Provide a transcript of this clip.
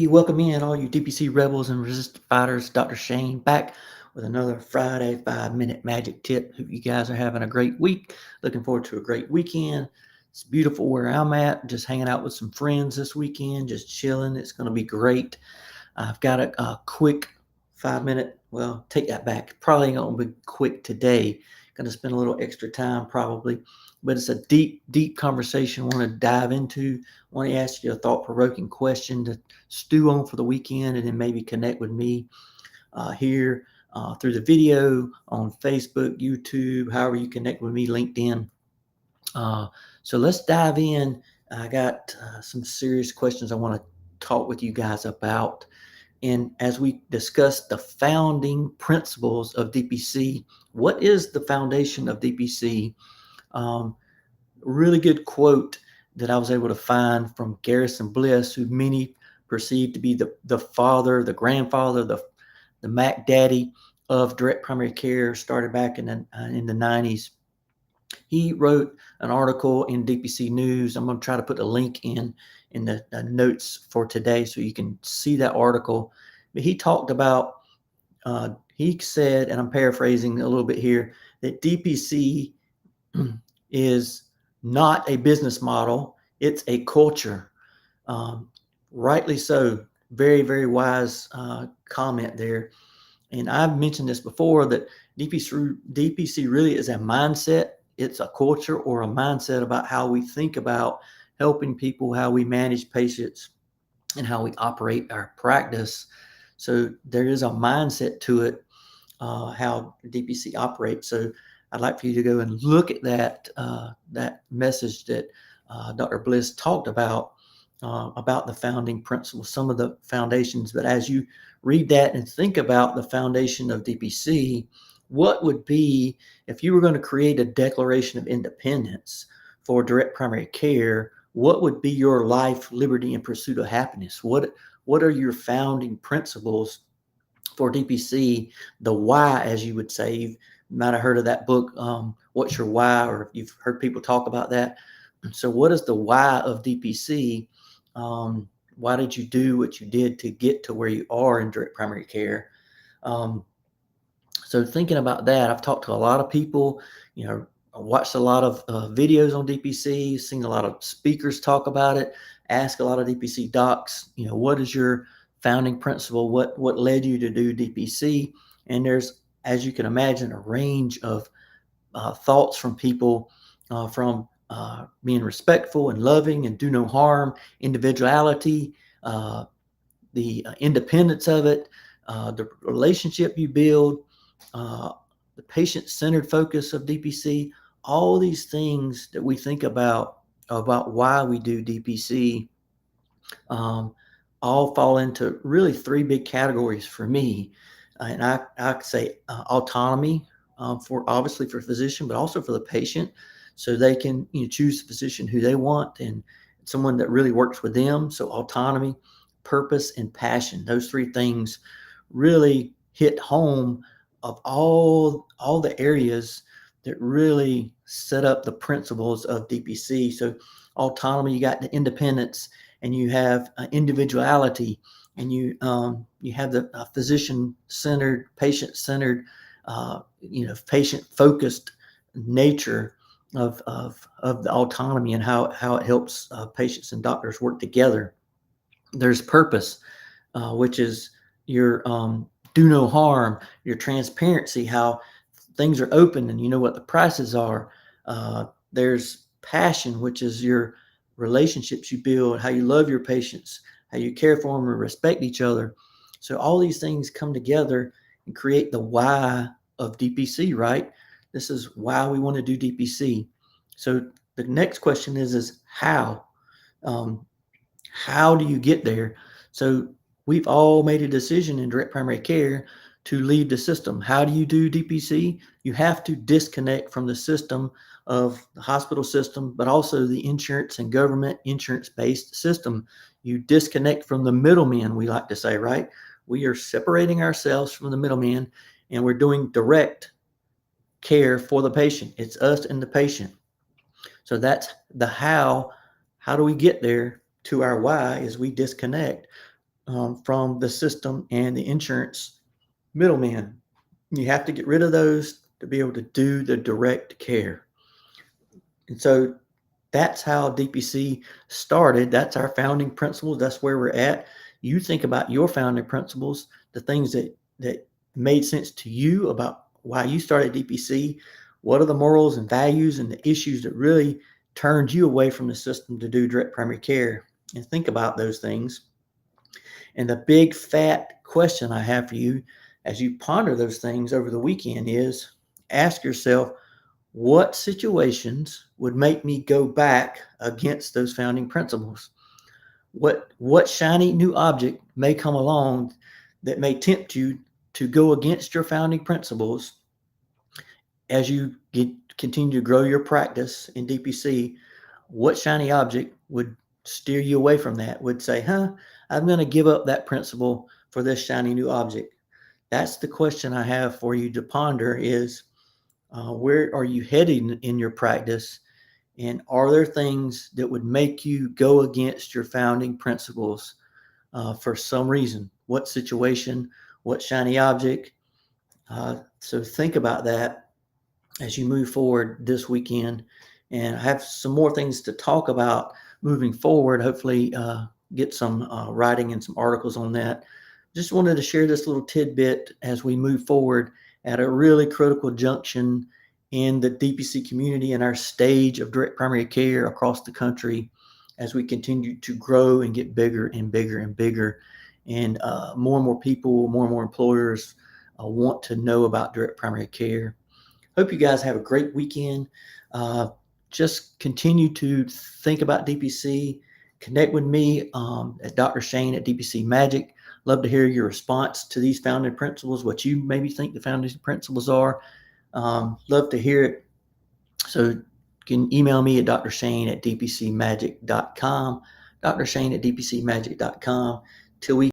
welcome in all you DPC rebels and resistant fighters. Dr. Shane back with another Friday 5-minute magic tip. Hope you guys are having a great week. Looking forward to a great weekend. It's beautiful where I'm at. Just hanging out with some friends this weekend, just chilling. It's going to be great. I've got a quick 5-minute. Well, take that back. Probably ain't going to be quick today. Going to spend a little extra time probably, but it's a deep conversation I want to dive into. I want to ask you a thought-provoking question to stew on for the weekend, and then maybe connect with me here through the video on Facebook, YouTube, however you connect with me, LinkedIn. So let's dive in. I got some serious questions I want to talk with you guys about. And as we discuss the founding principles of DPC, what is the foundation of DPC? Really good quote that I was able to find from Garrison Bliss, who many perceive to be the father, the grandfather, the Mac Daddy of direct primary care, started back in the 90s. He wrote an article in DPC News. I'm going to try to put a link in the notes for today so you can see that article. But he talked about, he said, and I'm paraphrasing a little bit here, that DPC is not a business model. It's a culture. Rightly so. Very, very wise comment there. And I've mentioned this before, that DPC really is a mindset. It's a culture or a mindset about how we think about helping people, how we manage patients, and how we operate our practice. So there is a mindset to it, how DPC operates. So I'd like for you to go and look at that message that Dr. Bliss talked about the founding principles, some of the foundations. But as you read that and think about the foundation of DPC, what would be, if you were going to create a Declaration of Independence for direct primary care, what would be your life, liberty, and pursuit of happiness? What are your founding principles for DPC? The why, as you would say. You might have heard of that book, What's Your Why, or you've heard people talk about that. So what is the why of DPC? Why did you do what you did to get to where you are in direct primary care? So thinking about that, I've talked to a lot of people, I watched a lot of videos on DPC, seen a lot of speakers talk about it, ask a lot of DPC docs, what is your founding principle? What led you to do DPC? And there's, as you can imagine, a range of thoughts from people, from being respectful and loving and do no harm, individuality, the independence of it, the relationship you build, the patient-centered focus of DPC, all these things that we think about why we do DPC, all fall into really three big categories for me. And I say autonomy, for obviously for physician, but also for the patient, so they can choose the physician who they want and someone that really works with them. So autonomy, purpose, and passion. Those three things really hit home of all the areas that really set up the principles of DPC. So autonomy, you got the independence, and you have individuality, and you have the physician-centered, patient-centered, patient-focused nature of the autonomy, and how it helps patients and doctors work together. There's purpose, which is your do no harm, your transparency, how things are open and you know what the prices are. There's passion, which is your relationships you build, how you love your patients, how you care for them and respect each other. So all these things come together and create the why of DPC, right? This is why we want to do DPC. So the next question is how? How do you get there? So we've all made a decision in direct primary care to leave the system. How do you do DPC? You have to disconnect from the system of the hospital system, but also the insurance and government insurance-based system. You disconnect from the middlemen, we like to say, right? We are separating ourselves from the middleman, and we're doing direct care for the patient. It's us and the patient. So that's the how. How do we get there to our why? Is we disconnect. from the system and the insurance middlemen. You have to get rid of those to be able to do the direct care. And so that's how DPC started. That's our founding principles. That's where we're at. You think about your founding principles, the things that made sense to you about why you started DPC. What are the morals and values and the issues that really turned you away from the system to do direct primary care? And think about those things. And the big fat question I have for you as you ponder those things over the weekend is ask yourself, what situations would make me go back against those founding principles? What shiny new object may come along that may tempt you to go against your founding principles as you continue to grow your practice in DPC? What shiny object would steer you away from that? Would say, I'm going to give up that principle for this shiny new object? That's the question I have for you to ponder is, where are you heading in your practice? And are there things that would make you go against your founding principles for some reason? What situation? What shiny object? So think about that as you move forward this weekend. And I have some more things to talk about moving forward. Hopefully, get some writing and some articles on that. Just wanted to share this little tidbit as we move forward at a really critical junction in the DPC community and our stage of direct primary care across the country as we continue to grow and get bigger and bigger and bigger. And more and more people, more and more employers want to know about direct primary care. Hope you guys have a great weekend. Just continue to think about DPC. Connect with me at drshane at DPC Magic. Love to hear your response to these founding principles, what you maybe think the founding principles are. Love to hear it. So you can email me at drshane at dpcmagic.com, drshane at dpcmagic.com. Till we